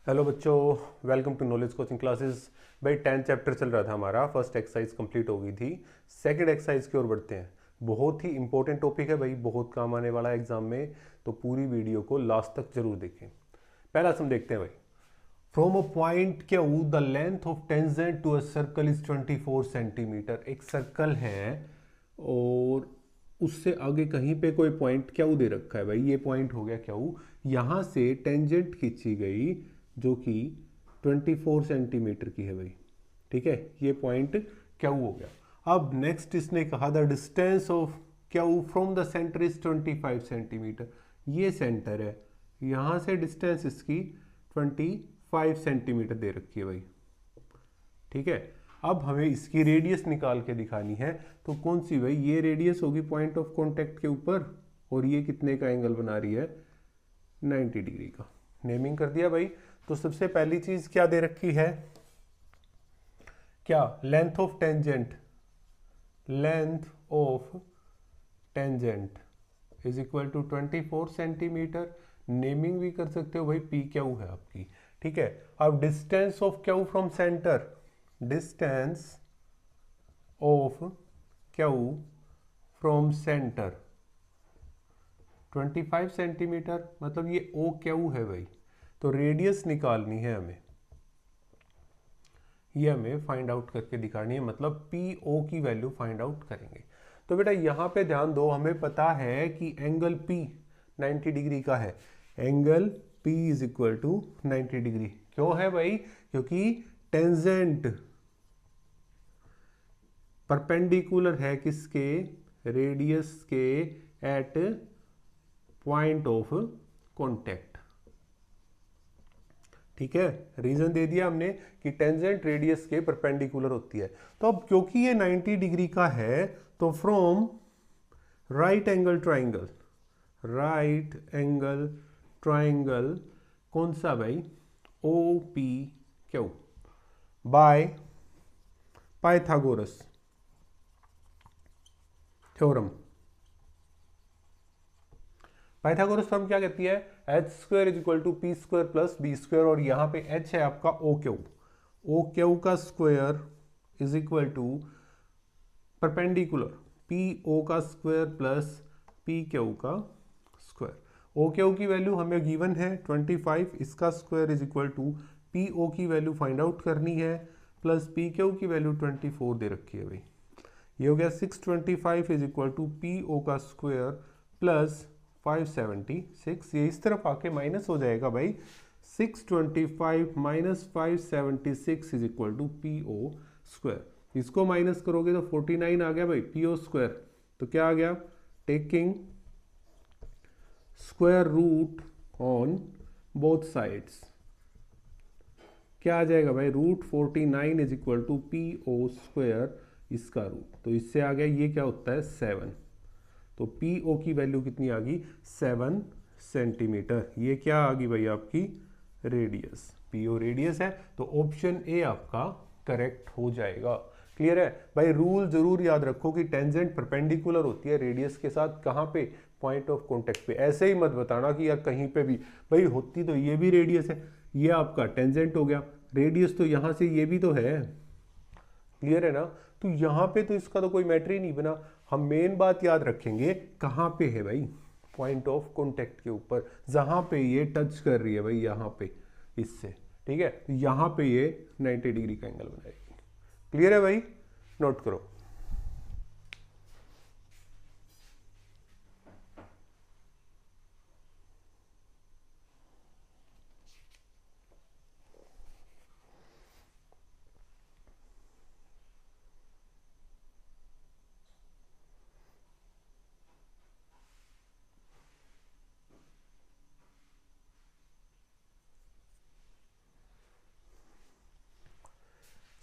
Hello बच्चों, welcome to knowledge coaching classes. भाई 10th chapter चल रहा था हमारा, फर्स्ट एक्सरसाइज कंप्लीट हो गई थी। सेकंड एक्सरसाइज की ओर बढ़ते हैं। बहुत ही इंपॉर्टेंट टॉपिक है भाई, बहुत काम आने वाला है एग्जाम में, तो पूरी वीडियो को लास्ट तक जरूर देखें। पहला सम देखते हैं भाई। From a point Q the length of tangent to a circle is 24 centimeter. एक सर्कल है और उससे आगे कहीं पे कोई पॉइंट क्यू दे रखा है भाई, ये पॉइंट हो गया क्यू। यहां से टेंजेंट खींची गई जो कि 24 सेंटीमीटर की है भाई। ठीक है, ये पॉइंट क्यू हो गया। अब नेक्स्ट इसने कहा the distance of Q from the centre is 25 centimetre. ये सेंटर है, यहां से डिस्टेंस इसकी 25 सेंटीमीटर दे रखी है भाई। ठीक है, अब हमें इसकी रेडियस निकाल के दिखानी है। तो कौन सी भाई, ये रेडियस होगी पॉइंट ऑफ कॉन्टेक्ट के ऊपर, और ये कितने का एंगल बना रही है, 90 डिग्री का। नेमिंग कर दिया भाई। तो सबसे पहली चीज क्या दे रखी है, क्या, length of tangent. Length of tangent is equal to 24 centimeter. Naming भी कर सकते हो भाई, पी क्यू है आपकी। ठीक है, अब distance of Q from centre, distance of Q from centre 25 centimetre, मतलब ये ओ क्यू है भाई। तो रेडियस निकालनी है हमें, ये हमें फाइंड आउट करके दिखानी है, मतलब पी ओ की वैल्यू फाइंड आउट करेंगे। तो बेटा यहां पे ध्यान दो, हमें पता है कि एंगल पी 90 डिग्री का है। Angle P is equal to 90 degree. क्यों है भाई, क्योंकि टेंजेंट परपेंडिकुलर है किसके, रेडियस के एट पॉइंट ऑफ कॉन्टेक्ट। ठीक है, रीजन दे दिया हमने कि टेंजेंट रेडियस के परपेंडिकुलर होती है। तो अब क्योंकि ये 90 डिग्री का है, तो from right angle triangle, right angle triangle कौन सा भाई, O P Q, by Pythagoras theorem. Pythagoras theorem क्या कहती है, H square is equal to P square plus B square, और यहां पे एच है आपका ओ क्यू। ओ क्यू का square is equal to perpendicular P O का स्क्वायर प्लस पी क्यू का स्क्वायर। ओ क्यू की वैल्यू हमें गिवन है 25, इसका square is equal to P O की वैल्यू फाइंड आउट करनी है, प्लस पी क्यू की वैल्यू 24 दे रखी है भाई। ये हो गया 625 is equal to P O का स्क्वायर प्लस 576। ये इस तरफ आके माइनस हो जाएगा भाई, 625 minus 576 is equal to P O square. इसको माइनस करोगे तो 49 आ गया भाई पी ओ स्क्वायर। तो क्या आ गया, taking square root on both sides, क्या आ जाएगा भाई, root 49 is equal to P O square, इसका रूट। तो इससे आ गया, ये क्या होता है 7। तो पी ओ की वैल्यू कितनी आ गई, 7 सेंटीमीटर। ये क्या आ गई भाई आपकी रेडियस, पी ओ रेडियस है। तो ऑप्शन ए आपका करेक्ट हो जाएगा। क्लियर है भाई। रूल जरूर याद रखो कि टेंजेंट परपेंडिकुलर होती है रेडियस के साथ, कहाँ पे, पॉइंट ऑफ कॉन्टेक्ट पे। ऐसे ही मत बताना कि यार कहीं पे भी, भाई होती तो ये भी रेडियस है, ये आपका टेंजेंट हो गया, रेडियस तो यहां से ये भी तो है। क्लियर है ना। तो यहां पे तो इसका तो कोई मैटर ही नहीं बना। हम मेन बात याद रखेंगे कहां पे है भाई, पॉइंट ऑफ कॉन्टेक्ट के ऊपर, जहां पे ये टच कर रही है भाई, यहां पे इससे। ठीक है, तो यहां पे ये 90 डिग्री का एंगल बनाएगी। क्लियर है भाई, नोट करो।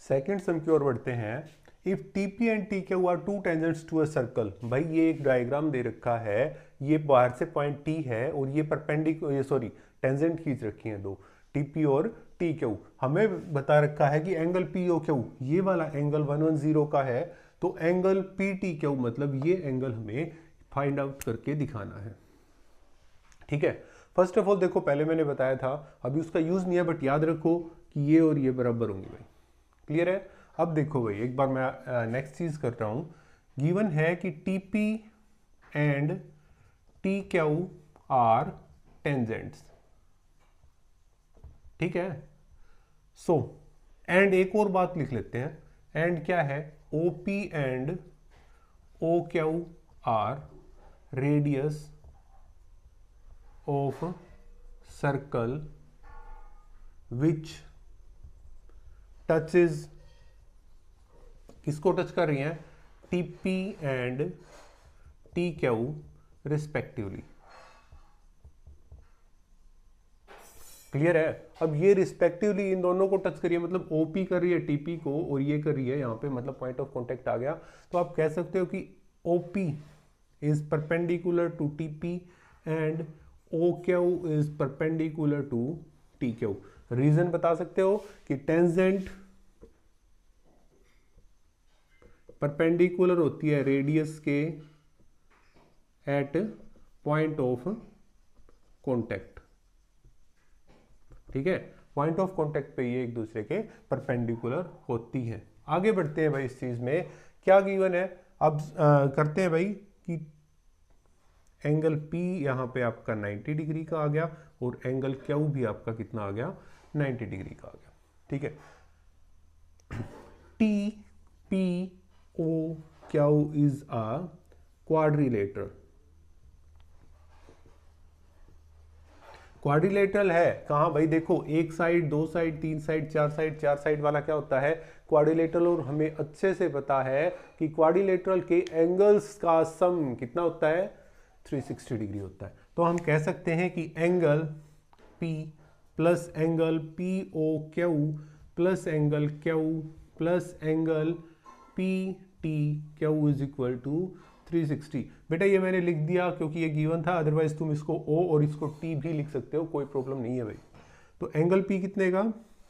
सेकेंड सम की ओर बढ़ते हैं। If TP and T Q are two tangents to a circle. भाई ये एक डायग्राम दे रखा है, ये बाहर से पॉइंट टी है और ये परपेंडिकुलर, सॉरी टेंजेंट खींच रखी हैं दो, टीपी और टी क्यू। हमें बता रखा है कि एंगल पी ओ क्यू, ये वाला एंगल 110 का है, तो एंगल पी टी क्यू मतलब ये एंगल हमें फाइंड आउट करके दिखाना है। ठीक है, फर्स्ट ऑफ ऑल देखो, पहले मैंने बताया था, अभी उसका यूज नहीं है, बट याद रखो कि ये और ये बराबर होंगे भाई। क्लियर है? अब देखो भाई, एक बार मैं नेक्स्ट चीज कर रहा हूं। गिवन है कि TP and T Q are tangents. ठीक है, सो एंड एक और बात लिख लेते हैं। एंड क्या है? OP and O Q are radius of circle which touches, किसको टच कर रही हैं? TP and T Q respectively. Clear है? अब ये रिस्पेक्टिवली इन दोनों को टच करिए, मतलब ओपी कर रही है टीपी को और ये कर रही है यहाँ पे, मतलब पॉइंट ऑफ कॉन्टेक्ट आ गया। तो आप कह सकते हो कि OP is perpendicular to TP and O Q is perpendicular to T Q. Reason बता सकते हो कि टेंजेंट परपेंडिकुलर होती है रेडियस के एट पॉइंट ऑफ कॉन्टेक्ट। ठीक है, पॉइंट ऑफ कॉन्टेक्ट पे ये एक दूसरे के परपेंडिकुलर होती है। आगे बढ़ते हैं भाई, इस चीज में क्या गिवन है। अब करते हैं भाई कि एंगल P यहाँ पे आपका 90 डिग्री का आ गया और एंगल Q भी आपका कितना आ गया? 90 डिग्री का आ गया। ठीक है, T P O Q is a quadrilateral. Quadrilateral है कहाँ भाई? देखो, एक साइड, दो साइड, तीन साइड, चार साइड वाला क्या होता है? क्वाड्रिलेटरल। और हमें अच्छे से पता है कि क्वाड्रिलेटरल के एंगल्स का सम कितना होता है? 360 डिग्री होता है। तो हम कह सकते हैं कि angle P plus angle P O Q plus angle Q plus angle P T Q is equal to 360। बेटा ये मैंने लिख दिया क्योंकि ये गिवन था, अदरवाइज तुम इसको O और इसको T भी लिख सकते हो, कोई प्रॉब्लम नहीं है भाई। तो एंगल P कितने का?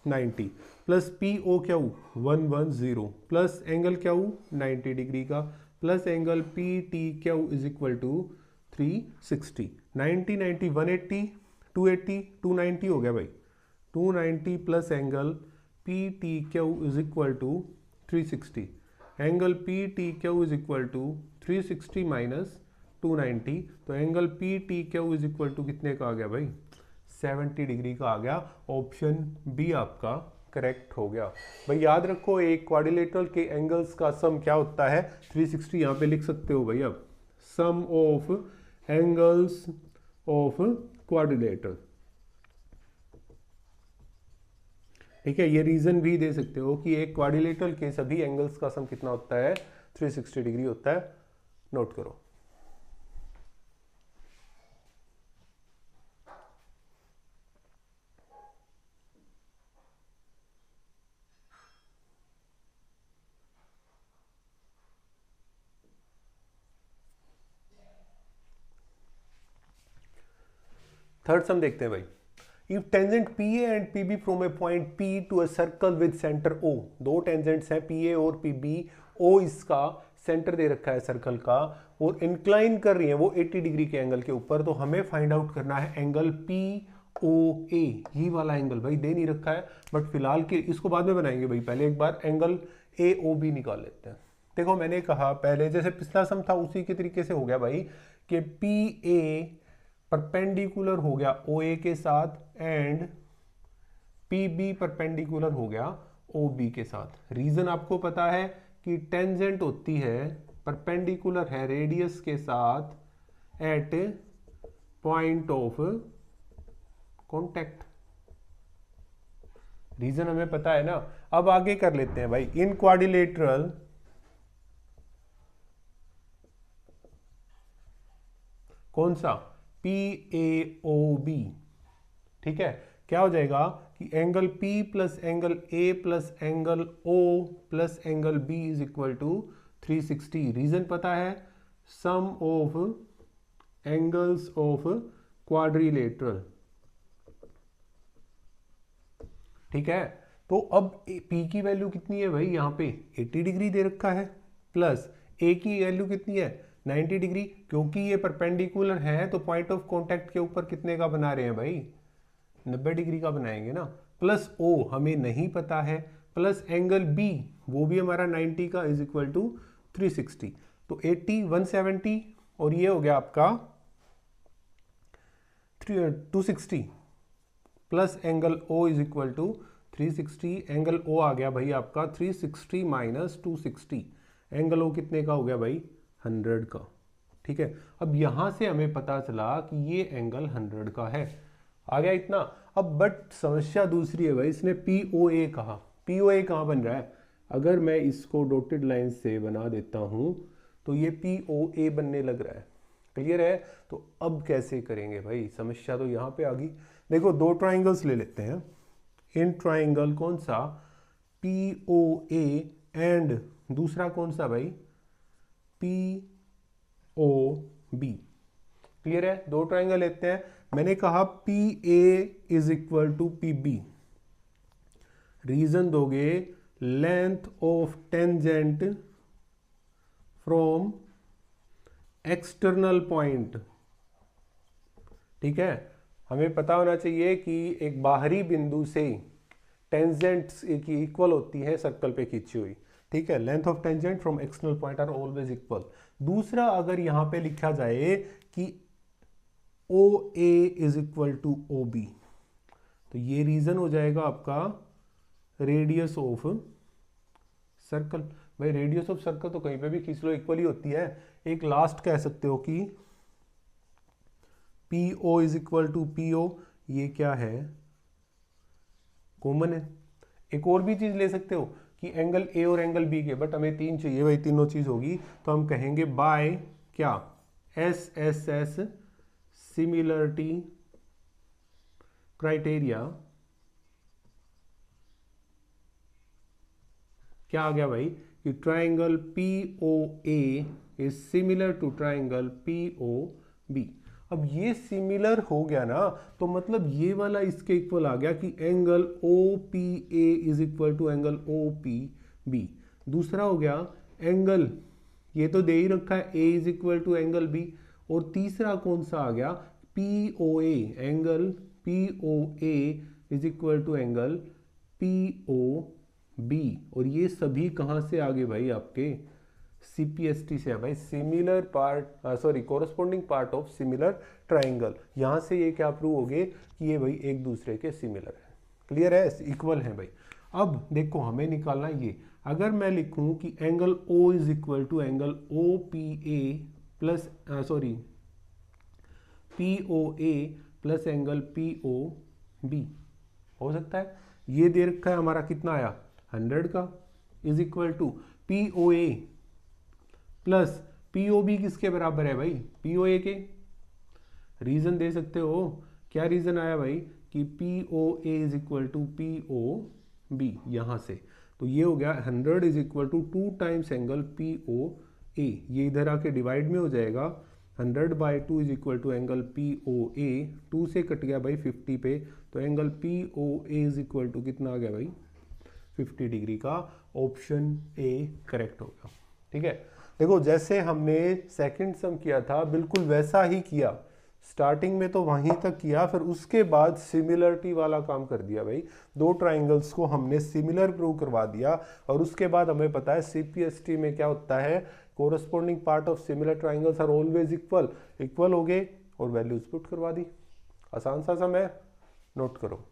90 plus P O Q 110 plus angle Q 90 degree का plus angle P T Q is equal to 360। 90 90 180 280 290 हो गया भाई। 290 plus angle P T Q is equal to 360। Angle P T Q is equal to 360 minus 290। तो angle P T Q is equal to कितने का आ गया भाई? 70 degree का आ गया। ऑप्शन बी आपका करेक्ट हो गया। भाई याद रखो, एक क्वाड्रिलेटरल के एंगल्स का सम क्या होता है? 360। यहाँ पे लिख सकते हो भाई अब, सम ऑफ एंगल्स ऑफ क्वाड्रिलेटरल। ठीक है, ये रीजन भी दे सकते हो कि एक क्वाड्रिलेटरल के सभी एंगल्स का सम कितना होता है? 360 डिग्री होता है। नोट करो। थर्ड सम देखते हैं भाई। If tangent PA and PB from a point P to a circle with centre O। दो टेंजेंट्स हैं PA और PB, O इसका सेंटर दे रखा है सर्कल का और इंक्लाइन कर रही है वो 80 डिग्री के एंगल के ऊपर। तो हमें फाइंड आउट करना है एंगल POA। ये वाला एंगल भाई दे नहीं रखा है, बट फिलहाल के इसको बाद में बनाएंगे भाई, पहले एक बार एंगल AOB निकाल लेते हैं। देखो मैंने कहा पहले, जैसे पिछला सम था उसी के तरीके से हो गया भाई कि PA परपेंडिकुलर हो गया OA के साथ एंड PB परपेंडिकुलर हो गया OB के साथ। रीजन आपको पता है कि टेंजेंट होती है, परपेंडिकुलर है रेडियस के साथ at point of contact. Reason हमें पता है ना। अब आगे कर लेते हैं भाई, इन क्वाड्रिलेटरल कौन सा? PAOB। ठीक है, क्या हो जाएगा कि angle P plus angle A plus angle O plus angle B is equal to 360। Reason पता है, sum of angles of quadrilateral. ठीक है, तो अब P की वैल्यू कितनी है भाई? यहाँ पे 80 डिग्री दे रखा है, प्लस A की वैल्यू कितनी है? 90 डिग्री, क्योंकि ये परपेंडिकुलर है तो पॉइंट ऑफ कांटेक्ट के ऊपर कितने का बना रहे हैं भाई, 90 डिग्री का बनाएंगे ना। प्लस ओ हमें नहीं पता है, प्लस एंगल बी वो भी हमारा 90 का इज इक्वल टू 360, तो 80 170 और ये हो गया आपका 260 plus angle O is equal to 360, angle O आ गया भाई आपका 360 माइनस 260, एंगल ओ कितने का हो गया भाई 100 का। ठीक है, अब यहां से हमें पता चला कि ये एंगल 100 का है, आ गया इतना। अब बट समस्या दूसरी है भाई, इसने POA कहा, POA कहाँ बन रहा है, अगर मैं इसको डॉटेड लाइन से बना देता हूं तो ये POA बनने लग रहा है, क्लियर है। तो अब कैसे करेंगे भाई, समस्या तो यहाँ पे आ गई। देखो दो ट्राइंगल्स ले लेते हैं, इन ट्राइंगल कौन सा POA एंड दूसरा कौन सा भाई POB, क्लियर है। दो ट्राइंगल लेते हैं, मैंने कहा PA is equal to PB, reason दोगे length of tangent from external point. ठीक है, हमें पता होना चाहिए कि एक बाहरी बिंदु से टेंजेंट्स की इक्वल होती है सर्कल पे खींची हुई। ठीक है, length of tangent from external point are always equal. दूसरा अगर यहां पे लिखा जाए कि OA is equal to OB, तो ये रीजन हो जाएगा आपका रेडियस ऑफ सर्कल। भाई रेडियस ऑफ सर्कल तो कहीं पे भी खींच लो इक्वल ही होती है। एक लास्ट कह सकते हो कि PO is equal to PO, ये क्या है कॉमन है। एक और भी चीज ले सकते हो कि एंगल A और एंगल B के, बट हमें तीन चाहिए भाई, तीनों चीज होगी तो हम कहेंगे बाय क्या SSS सिमिलरिटी क्राइटेरिया। क्या आ गया भाई कि triangle POA is similar to triangle POB। अब ये सिमिलर हो गया ना, तो मतलब ये वाला इसके इक्वल आ गया कि angle OPA is equal to angle OPB। दूसरा हो गया एंगल, ये तो दे ही रखा है A is equal to angle B। और तीसरा कौन सा आ गया POA, angle POA is equal to angle POB। और ये सभी कहाँ से आ गए भाई, आपके CPST से है भाई, similar part sorry corresponding part of similar triangle. यहां से ये क्या प्रूव हो गए कि ये भाई एक दूसरे के सिमिलर है, क्लियर है, इक्वल है भाई। अब देखो हमें निकालना ये, अगर मैं लिखूं कि angle O is equal to angle OPA plus sorry POA plus angle POB, हो सकता है। ये दे रखा है हमारा कितना आया 100 का, is equal to POA plus POB किसके बराबर है भाई POA के। रीजन दे सकते हो, क्या रीजन आया भाई कि POA is equal to POB यहां से, तो ये हो गया 100 is equal to 2 times angle POA। ये इधर आके डिवाइड में हो जाएगा, 100 by 2 is equal to angle POA, 2 से कट गया भाई 50 पे, तो angle POA is equal to कितना आ गया भाई 50 डिग्री का। ऑप्शन A करेक्ट होगा। ठीक है, देखो जैसे हमने सेकंड सम किया था बिल्कुल वैसा ही किया, स्टार्टिंग में तो वहीं तक किया, फिर उसके बाद सिमिलरिटी वाला काम कर दिया भाई। दो ट्राइंगल्स को हमने सिमिलर प्रूव करवा दिया, और उसके बाद हमें पता है CPST में क्या होता है, corresponding part of similar triangles are always equal, equal हो गए और वैल्यूज पुट करवा दी। आसान सा सम है, नोट करो।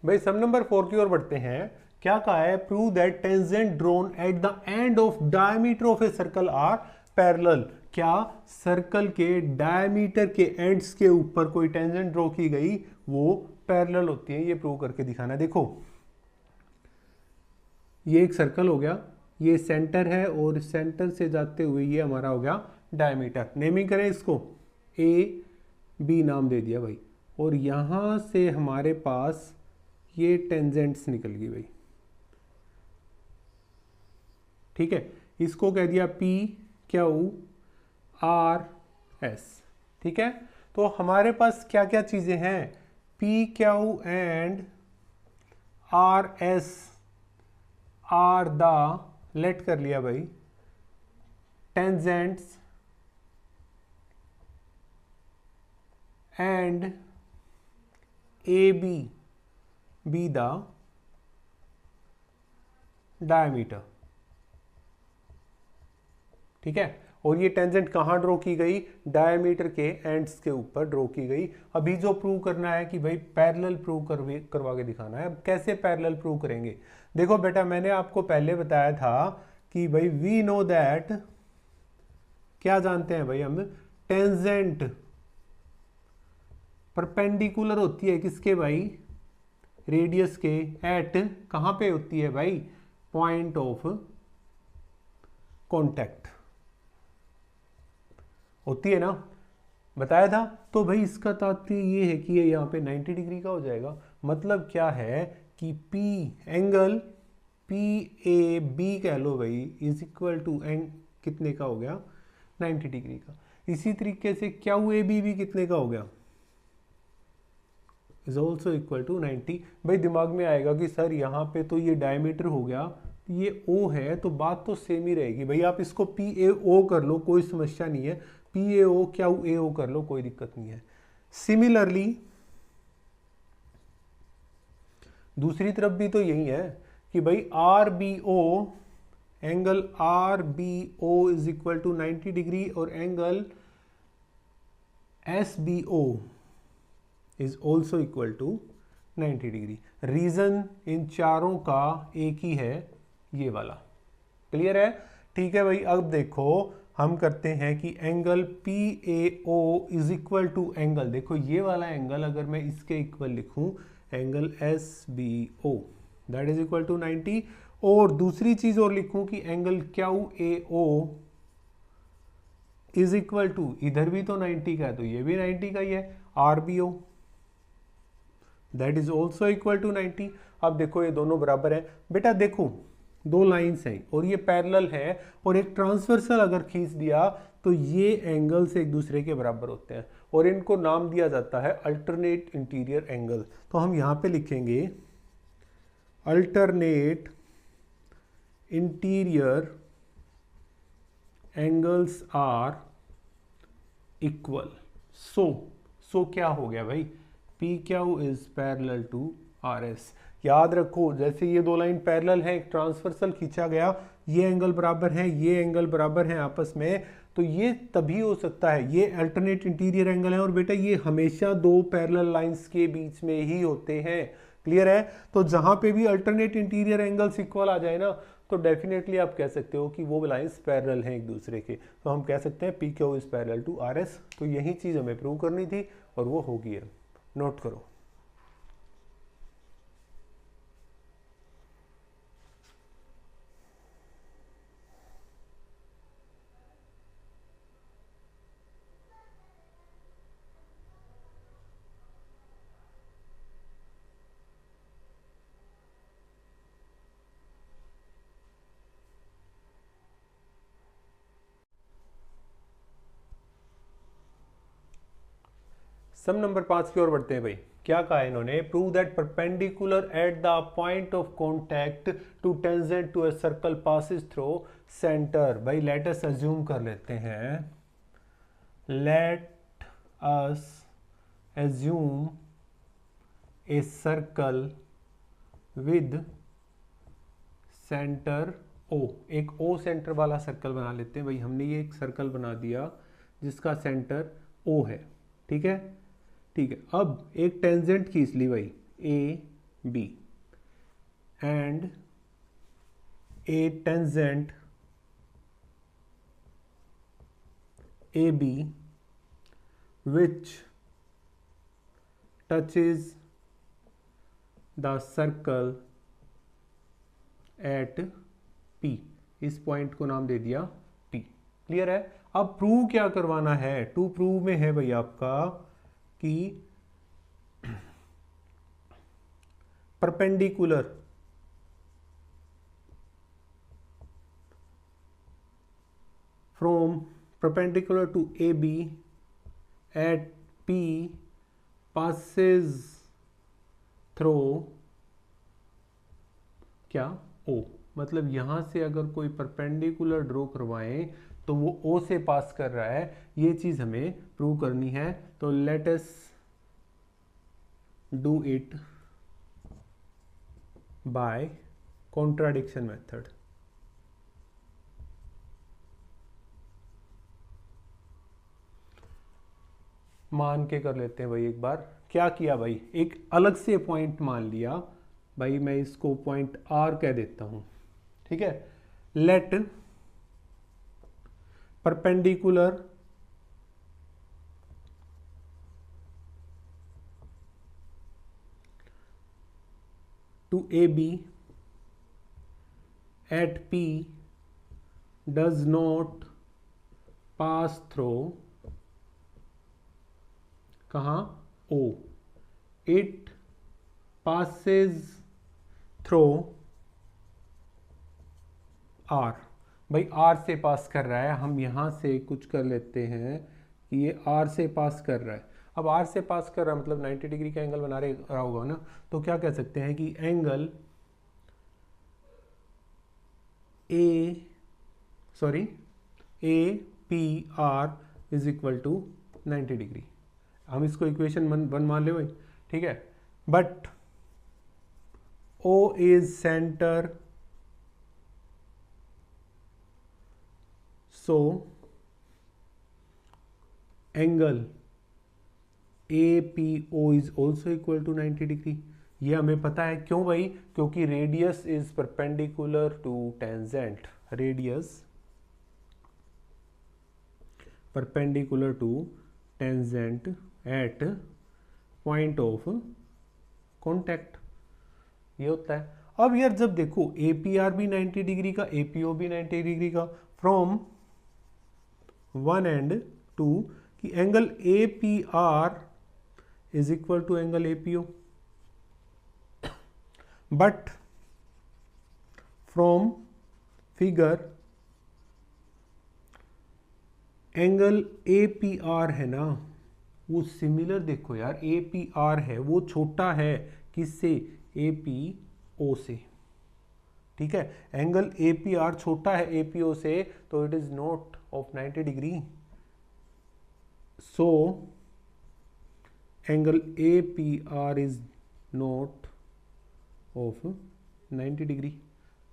भाई सम नंबर 4 की ओर बढ़ते हैं। क्या कहा है, prove that tangent drawn at the end of diameter of a circle are parallel. क्या सर्कल के डायमीटर के एंड्स के ऊपर कोई टेंजेंट ड्रॉ की गई वो पैरेलल होती है, ये प्रूव करके दिखाना है। देखो ये एक सर्कल हो गया, ये सेंटर है और सेंटर से जाते हुए ये हमारा हो गया डायमीटर। नेमिंग करें इसको, ए बी नाम दे दिया भाई, और यहाँ से हमारे पास ये टेंजेंट्स निकल गई भाई, ठीक है। इसको कह दिया पी क्यू आर एस, ठीक है। तो हमारे पास क्या क्या चीजें हैं, P Q and R S are the, let कर लिया भाई, tangents and A B the diameter, ठीक है। और ये टेंजेंट कहाँ ड्रॉ की गई, डायमीटर के एंड्स के ऊपर ड्रॉ की गई। अभी जो प्रूव करना है कि भाई पैरेलल प्रूव करवा के दिखाना है। अब कैसे पैरेलल प्रूव करेंगे, देखो बेटा मैंने आपको पहले बताया था कि भाई वी नो दैट, क्या जानते हैं भाई हम, टेंजेंट परपेंडिकुलर होती है किसके भाई, रेडियस के, एट कहां पे होती है भाई, पॉइंट ऑफ कांटेक्ट होती है ना, बताया था। तो भाई इसका तात्पर्य ये है कि ये यहाँ पे 90 डिग्री का हो जाएगा। मतलब क्या है कि P एंगल PAB कह लो भाई इज इक्वल टू कितने का हो गया, 90 डिग्री का। इसी तरीके से QAB भी कितने का हो गया, इज ऑल्सो इक्वल टू 90। भाई दिमाग में आएगा कि सर यहाँ पे तो ये डायमीटर हो गया, ये O है, तो बात तो सेम ही रहेगी भाई। आप इसको PAO कर लो, कोई समस्या नहीं है, PAO QAO कर लो, कोई दिक्कत नहीं है। सिमिलरली दूसरी तरफ भी तो यही है कि भाई RBO, angle RBO is equal to 90 degree और angle SBO is also equal to 90 degree. Reason इन चारों का एक ही है, ये वाला, क्लियर है, ठीक है भाई। अब देखो हम करते हैं कि angle PAO is equal to angle, देखो ये वाला एंगल अगर मैं इसके इक्वल लिखूं, angle SBO that is equal to 90, और दूसरी चीज और लिखूं कि angle QAO is equal to, इधर भी तो 90 का है तो ये भी 90 का ही है, RBO that is also equal to 90। अब देखो ये दोनों बराबर है बेटा, देखो दो लाइंस हैं और ये पैरेलल है, और एक ट्रांसवर्सल अगर खींच दिया तो ये एंगल्स एक दूसरे के बराबर होते हैं, और इनको नाम दिया जाता है अल्टरनेट इंटीरियर एंगल। तो हम यहां पे लिखेंगे alternate interior angles are equal. So क्या हो गया भाई, PQ is parallel to RS। याद रखो जैसे ये दो लाइन पैरेलल है, एक ट्रांसवर्सल खींचा गया, ये एंगल बराबर है, ये एंगल बराबर है आपस में, तो ये तभी हो सकता है, ये अल्टरनेट इंटीरियर एंगल है। और बेटा ये हमेशा दो पैरेलल लाइंस के बीच में ही होते हैं, क्लियर है। तो जहां पे भी अल्टरनेट इंटीरियर एंगल्स इक्वल आ जाए ना, तो डेफिनेटली आप कह सकते हो कि वो लाइंस पैरेलल हैं एक दूसरे के। तो हम कह सकते हैं PQ is parallel to RS। तो यही चीज हमें प्रूव करनी थी और वो होगी है, नोट करो। सम नंबर 5 की ओर बढ़ते हैं भाई। क्या कहा है इन्होंने, prove that perpendicular at the point of contact to tangent to a circle passes through centre. भाई लेट अस अज्यूम कर लेते हैं, let us assume a circle with centre O। एक O सेंटर वाला सर्कल बना लेते हैं भाई। हमने ये एक सर्कल बना दिया जिसका सेंटर O है, ठीक है, ठीक है। अब एक टेंजेंट खींच ली भाई AB and A tangent AB which touches the circle at P। इस पॉइंट को नाम दे दिया P, क्लियर है। अब प्रूव क्या करवाना है, टू प्रूव में है भाई आपका कि perpendicular from perpendicular to A B at P passes through क्या ओ, मतलब यहां से अगर कोई परपेंडिकुलर ड्रॉ करवाएं तो वो ओ से पास कर रहा है, ये चीज हमें प्रूव करनी है। तो let us do it by contradiction method. मान के कर लेते हैं भाई। एक बार क्या किया भाई, एक अलग से पॉइंट मान लिया भाई, मैं इसको पॉइंट आर कह देता हूं, ठीक है। Let perpendicular to A B at P does not pass through कहाँ O, it passes through R. भाई आर से पास कर रहा है, हम यहां से कुछ कर लेते हैं कि ये आर से पास कर रहा है। अब आर से पास कर रहा है मतलब 90 डिग्री का एंगल बना रहा होगा ना, तो क्या कह सकते हैं कि angle A P R is equal to 90 degree. हम इसको इक्वेशन वन मान ले भाई, ठीक है। But O is centre, so angle A P O is also equal to 90 degree. ये हमें पता है, क्यों भाई, क्योंकि radius is perpendicular to tangent, radius perpendicular to tangent at point of contact, ये होता है। अब यार जब देखो ए पी आर भी 90 डिग्री का, ए पी ओ भी 90 डिग्री का, फ्रॉम वन एंड टू, कि angle A P R is equal to angle A P O, but from figure angle A P R है ना, वो सिमिलर, देखो यार ए पी आर है वो छोटा है किससे, ए पी ओ से, ठीक है। एंगल ए पी आर छोटा है ए पी ओ से, तो it is not of 90 degree. So angle A P R is not of 90 degree.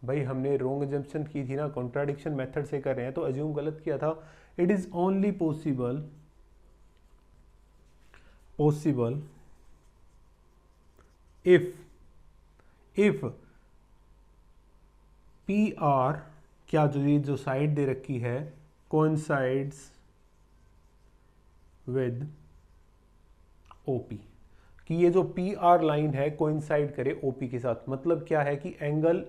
भाई हमने रोंग अजम्पशन की थी ना, कॉन्ट्राडिक्शन मेथड से कर रहे हैं तो अज्यूम गलत किया था। It is only possible if P R, क्या जो साइड दे रखी है, coincides with OP, कि ये जो पी आर लाइन है कोइंसाइड करे ओपी के साथ। मतलब क्या है कि एंगल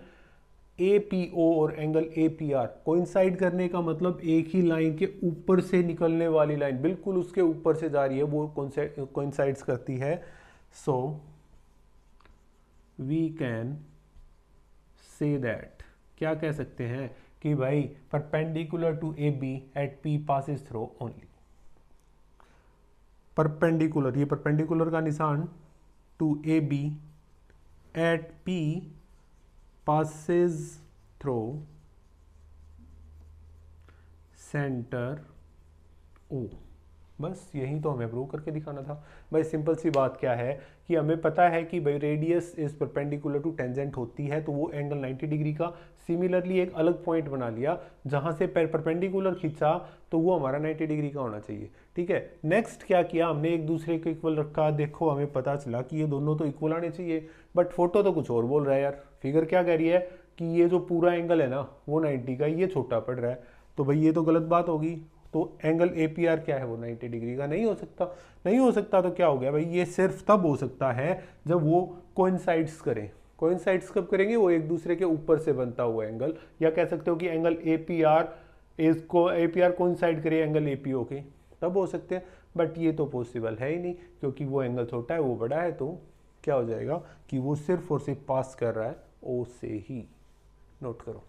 ए पी ओ और angle A P are coincide करने का मतलब एक ही लाइन के ऊपर से निकलने वाली लाइन बिल्कुल उसके ऊपर से जा रही है, वो कोइंसाइड्स करती है। So we can say that, क्या कह सकते हैं कि भाई perpendicular to A B at P passes through only, perpendicular, ये परपेंडिकुलर का निशान, to A B at P passes through centre O। बस यही तो हमें प्रूव करके दिखाना था भाई। सिंपल सी बात क्या है कि हमें पता है कि भाई radius is perpendicular to tangent होती है, तो वो एंगल 90 डिग्री का। सिमिलरली एक अलग पॉइंट बना लिया जहां से परपेंडिकुलर खींचा तो वो हमारा 90 डिग्री का होना चाहिए, ठीक है। नेक्स्ट क्या किया हमने, एक दूसरे को इक्वल रखा। देखो हमें पता चला कि ये दोनों तो इक्वल आने चाहिए, बट फोटो तो कुछ और बोल रहा है यार। फिगर क्या कह रही है कि ये जो पूरा एंगल है ना वो 90 का, ये छोटा पड़ रहा है, तो भाई ये तो गलत बात होगी। तो एंगल ए पी आर क्या है, वो 90 डिग्री का नहीं हो सकता। नहीं हो सकता तो क्या हो गया भाई, ये सिर्फ तब हो सकता है जब वो कोइंसाइड्स करें। कोइंसाइड्स कब करेंगे, वो एक दूसरे के ऊपर से बनता हुआ एंगल, या कह सकते हो कि एंगल ए पी आर इसको APR कोइंसाइड करे एंगल APO के, तब हो सकते हैं, बट ये तो पॉसिबल है ही नहीं क्योंकि वो एंगल छोटा है वो बड़ा है, तो क्या हो जाएगा कि वो सिर्फ और सिर्फ पास कर रहा है O से ही। नोट करो।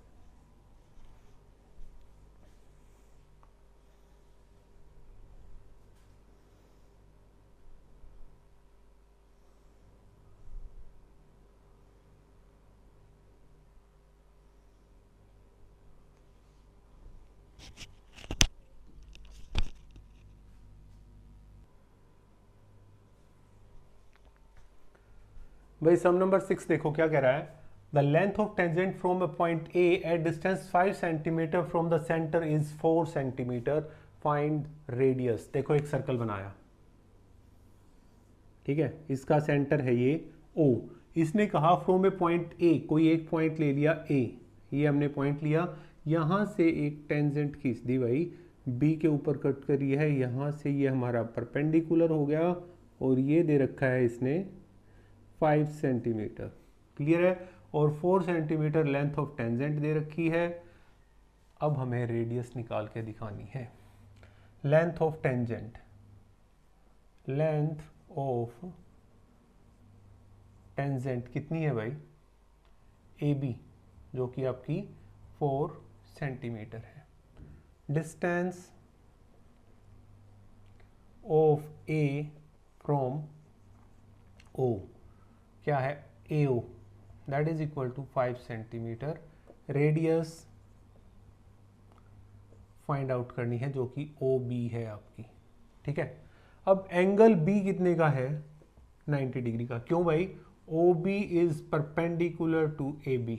भाई सम नंबर 6 देखो क्या कह रहा है, the length of tangent from a point A at distance 5 centimetre from the centre is 4 centimetre, find radius. देखो एक सर्कल बनाया, ठीक है, इसका सेंटर है ये O। इसने कहा फ्रॉम ए पॉइंट ए, कोई एक पॉइंट ले लिया A, ये हमने पॉइंट लिया, यहां से एक टेंजेंट खींच दी भाई, B के ऊपर कट करी है, यहां से ये हमारा परपेंडिकुलर हो गया, और ये दे रखा है इसने 5 सेंटीमीटर, क्लियर है, और 4 सेंटीमीटर लेंथ ऑफ टेंजेंट दे रखी है। अब हमें रेडियस निकाल के दिखानी है। Length of tangent, length of tangent कितनी है भाई, AB, जो कि आपकी 4 सेंटीमीटर है। Distance of A from O क्या है, AO, that is equal to 5 centimetre. Radius find out करनी है जो कि OB है आपकी, ठीक है। अब एंगल B कितने का है, 90 डिग्री का। क्यों भाई, OB is perpendicular to AB।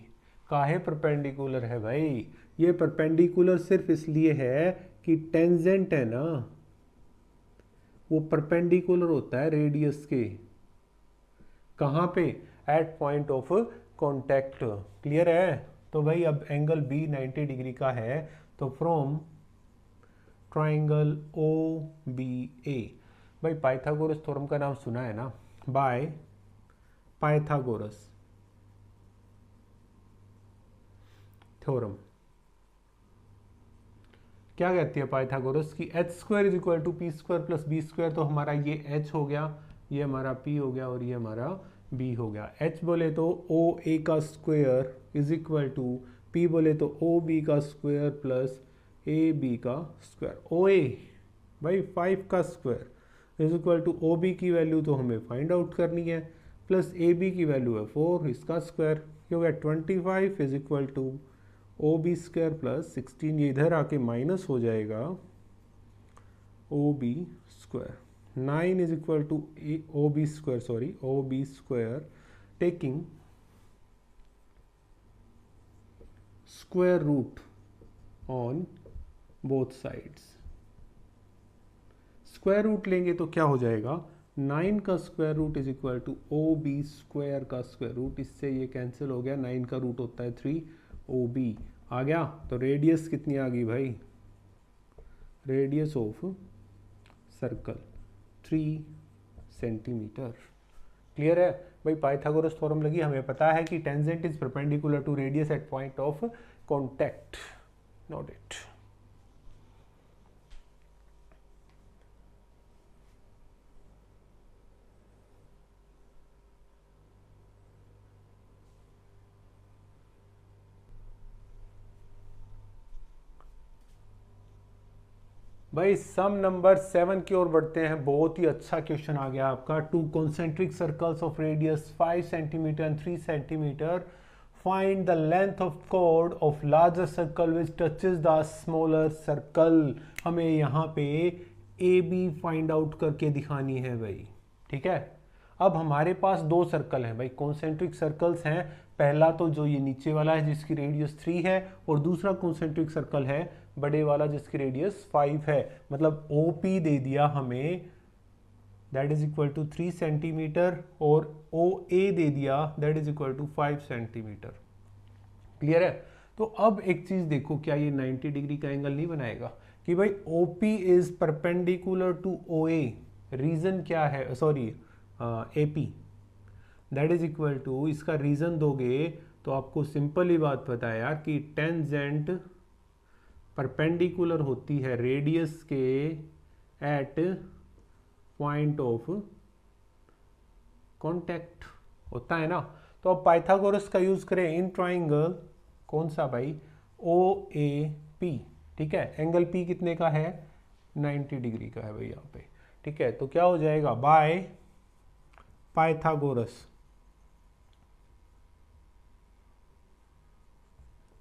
काहे परपेंडिकुलर है भाई, ये परपेंडिकुलर सिर्फ इसलिए है कि टेंजेंट है ना, वो परपेंडिकुलर होता है रेडियस के, कहाँ पे, at point of contact, clear है। तो भाई अब एंगल B 90 डिग्री का है, तो फ्रॉम ट्राइंगल OBA, भाई पाइथागोरस थ्योरम का नाम सुना है ना, बाय पाइथागोरस थ्योरम क्या कहती है पाइथागोरस की, H square is equal to P square plus B square. तो हमारा ये h हो गया, ये हमारा p हो गया, और ये हमारा b हो गया। h बोले तो ओ ए का square is equal to p बोले तो ओ बी का स्क्वायर प्लस ए बी का स्क्वायर। ओ ए भाई 5 का square is equal to O B की वैल्यू तो हमें फाइंड आउट करनी है, प्लस ए बी की वैल्यू है 4, इसका स्क्वायर क्यों गया 25 is equal to O B square plus 16, ये इधर आके माइनस हो जाएगा O B square. 9 is equal to O B square, sorry O B square taking square root on both sides. Square root लेंगे तो क्या हो जाएगा, 9 का square root is equal to O B square का स्क्वायर रूट, इससे ये cancel हो गया, 9 का रूट होता है 3, ओ बी आ गया। तो रेडियस कितनी आ गई भाई, radius of circle 3 centimetre, clear है भाई। पाइथागोरस थ्योरम लगी, हमें पता है कि tangent is perpendicular to radius at point of contact, note it. भाई सम नंबर 7 की ओर बढ़ते हैं। बहुत ही अच्छा क्वेश्चन आ गया आपका। Two concentric circles of radius 5 centimetre and 3 centimetre, find the length of chord of larger circle which touches the smaller circle. हमें यहाँ पे ए बी फाइंड आउट करके दिखानी है भाई, ठीक है। अब हमारे पास दो सर्कल हैं भाई, कॉन्सेंट्रिक सर्कल्स हैं। पहला तो जो ये नीचे वाला है जिसकी रेडियस 3 है, और दूसरा कॉन्सेंट्रिक सर्कल है बड़े वाला जिसकी रेडियस 5 है। मतलब OP दे दिया हमें, that is equal to 3 centimetre, और OA दे दिया that is equal to 5 centimetre, clear है। तो अब एक चीज देखो, क्या ये 90 डिग्री का एंगल नहीं बनाएगा कि भाई OP is perpendicular to OA। Reason क्या है, sorry AP, that is equal to, इसका रीजन दोगे तो आपको सिंपल ही बात पता है यार कि टेंजेंट परपेंडिकुलर होती है रेडियस के एट पॉइंट ऑफ कांटेक्ट, होता है ना। तो अब पाइथागोरस का यूज करें इन ट्राइंगल, कौन सा भाई, ओ ए पी, ठीक है। एंगल पी कितने का है, 90 डिग्री का है भाई यहाँ पे, ठीक है। तो क्या हो जाएगा, बाय पाइथागोरस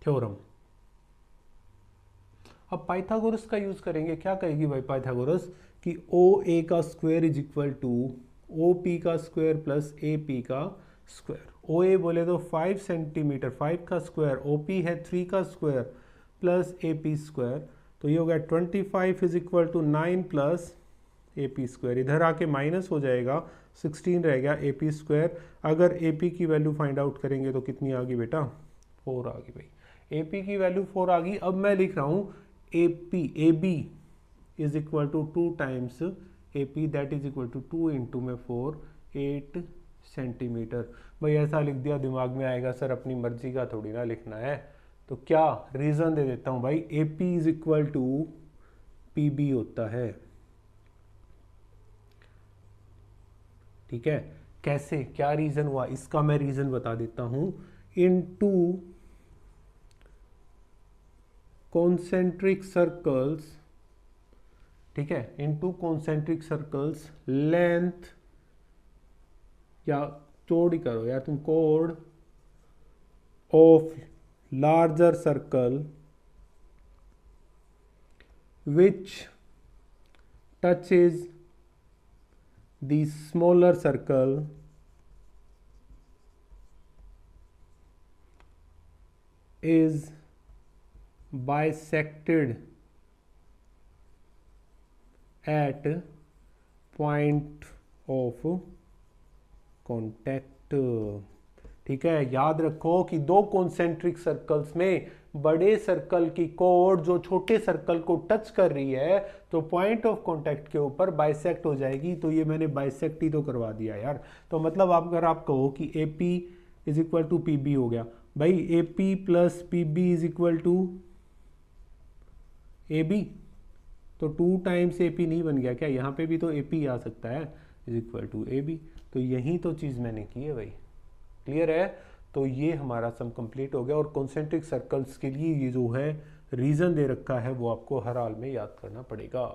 थ्योरम। अब पाइथागोरस का यूज करेंगे, क्या कहेगी भाई पाइथागोरस कि ओ ए का square is equal to O P का स्क्वायर प्लस ए पी का स्क्वायर। ओ ए बोले तो 5 सेंटीमीटर, 5 का स्क्वायर, ओ पी है 3 का square plus A P square, तो ये हो गया 25 is equal to 9 plus A P square. इधर आके माइनस हो जाएगा, 16 रह गया ए पी स्क्वायर। अगर ए पी की वैल्यू फाइंड आउट करेंगे तो कितनी आ गई बेटा, 4 आ गई भाई। ए पी की वैल्यू 4 आ गई। अब मैं लिख रहा हूँ A P, A B is equal to 2 times A P, that is equal to 2 into में 4, 8 सेंटीमीटर। भाई ऐसा लिख दिया, दिमाग में आएगा सर अपनी मर्जी का थोड़ी ना लिखना है, तो क्या रीजन दे देता हूं भाई, A P is equal to P B होता है, ठीक है। कैसे, क्या रीजन हुआ, इसका मैं रीजन बता देता हूं। इन टू कॉन्सेंट्रिक सर्कल्स, ठीक है, इन टू कॉन्सेंट्रिक सर्कल्स लेंथ, या चौड़ी करो यार तुम, code of larger circle which touches the smaller circle is bisected at point of contact, ठीक है। याद रखो कि दो कॉन्सेंट्रिक सर्कल्स में बड़े सर्कल की कोड जो छोटे सर्कल को टच कर रही है तो पॉइंट ऑफ कांटेक्ट के ऊपर बाइसेक्ट हो जाएगी। तो ये मैंने बाइसेक्ट ही तो करवा दिया यार। तो मतलब आप अगर आप कहो कि A P is equal to P B हो गया, भाई A P plus P B is equal to A B, तो 2 टाइम्स ए पी नहीं बन गया क्या, यहाँ पे भी तो ए पी आ सकता है, is equal to A B. तो यही तो चीज़ मैंने की है भाई, क्लियर है। तो ये हमारा सम कंप्लीट हो गया। और कॉन्सेंट्रिक सर्कल्स के लिए ये जो है रीजन दे रखा है वो आपको हर हाल में याद करना पड़ेगा।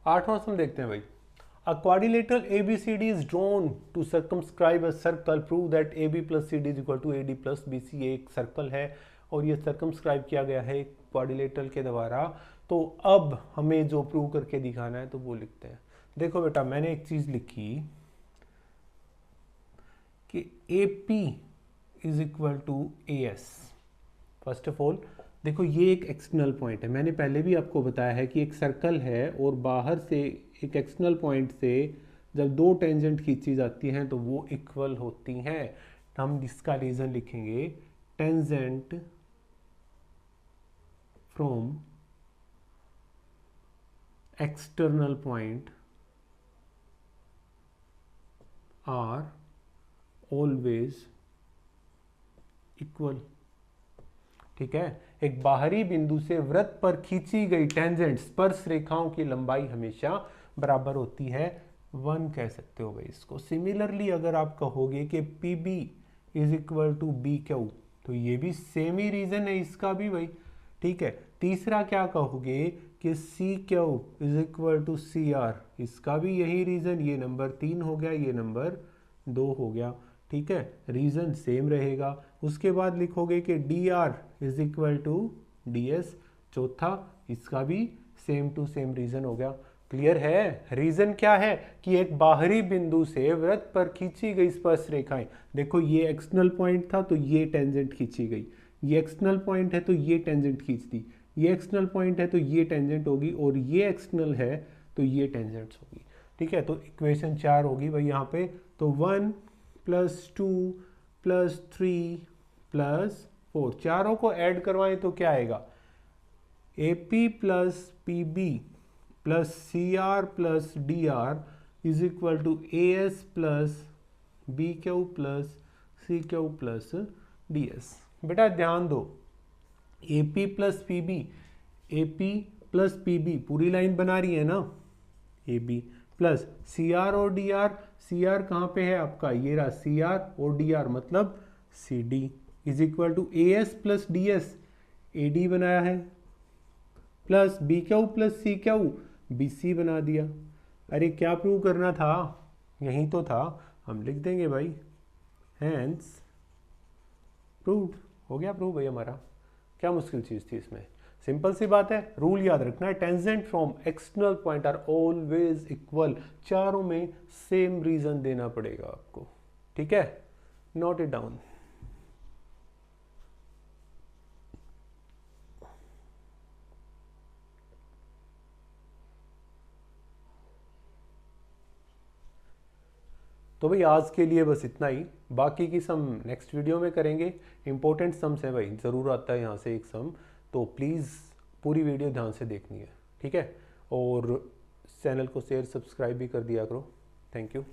8वां सम देखते हैं भाई। A quadrilateral ABCD is drawn to circumscribe a circle. Prove that AB plus CD is equal to AD plus BC। एक सर्कल है और ये सर्कमस्क्राइब किया गया है क्वाड्रिलेटरल के द्वारा। तो अब हमें जो प्रूव करके दिखाना है तो वो लिखते हैं। देखो बेटा, मैंने एक चीज लिखी कि AP is equal to AS। First of all देखो, ये एक एक्सटर्नल पॉइंट है। मैंने पहले भी आपको बताया है कि एक सर्कल है और बाहर से एक एक्सटर्नल पॉइंट से जब दो टेंजेंट खींची जाती हैं तो वो इक्वल होती हैं। हम इसका रीजन लिखेंगे, tangent from external point are always equal, ठीक है। एक बाहरी बिंदु से वृत्त पर खींची गई टेंजेंट स्पर्श रेखाओं की लंबाई हमेशा बराबर होती है, 1 कह सकते हो भाई इसको। सिमिलरली अगर आप कहोगे कि P B is equal to B Q, तो ये भी सेम ही रीजन है इसका भी भाई, ठीक है। तीसरा क्या कहोगे कि C Q is equal to C R, इसका भी यही रीजन। ये नंबर 3 हो गया, ये नंबर 2 हो गया, ठीक है। रीजन सेम रहेगा। उसके बाद लिखोगे कि D R is equal to D S, चौथा, इसका भी सेम टू सेम रीजन हो गया। क्लियर है। रीजन क्या है कि एक बाहरी बिंदु से वृत्त पर खींची गई स्पर्श रेखाएं, देखो ये एक्सटर्नल पॉइंट था तो ये टेंजेंट खींची गई, ये एक्सटर्नल पॉइंट है तो ये टेंजेंट खींच दी, ये एक्सटर्नल पॉइंट है तो ये टेंजेंट होगी, और ये एक्सटर्नल है तो ये टेंजेंट्स होगी। ठीक है, तो इक्वेशन 4 होगी भाई यहाँ पे। तो 1 + 2 + 3 + 4, चारों को ऐड करवाएं तो क्या आएगा, AP + PB + CR + DR = AS + BQ + CQ + DS। बेटा ध्यान दो, AP + PB, AP + PB पूरी लाइन बना रही है ना, AB प्लस CR और DR, CR कहाँ पे है आपका, ये रहा CR, और DR मतलब CD = AS + DS, AD बनाया है, प्लस BQ + CQ, BC बना दिया। अरे क्या प्रूव करना था, यही तो था, हम लिख देंगे भाई, हैंस प्रूव्ड। हो गया प्रूव भाई हमारा, क्या मुश्किल चीज़ थी इसमें, सिंपल सी बात है। रूल याद रखना है, tangent from external point are always equal, चारों में सेम रीजन देना पड़ेगा आपको, ठीक है, नोट इट डाउन। तो भाई आज के लिए बस इतना ही, बाकी की सम नेक्स्ट वीडियो में करेंगे। इंपॉर्टेंट सम्स है भाई, ज़रूर आता है यहाँ से एक सम, तो प्लीज़ पूरी वीडियो ध्यान से देखनी है, ठीक है, और चैनल को शेयर सब्सक्राइब भी कर दिया करो। Thank you.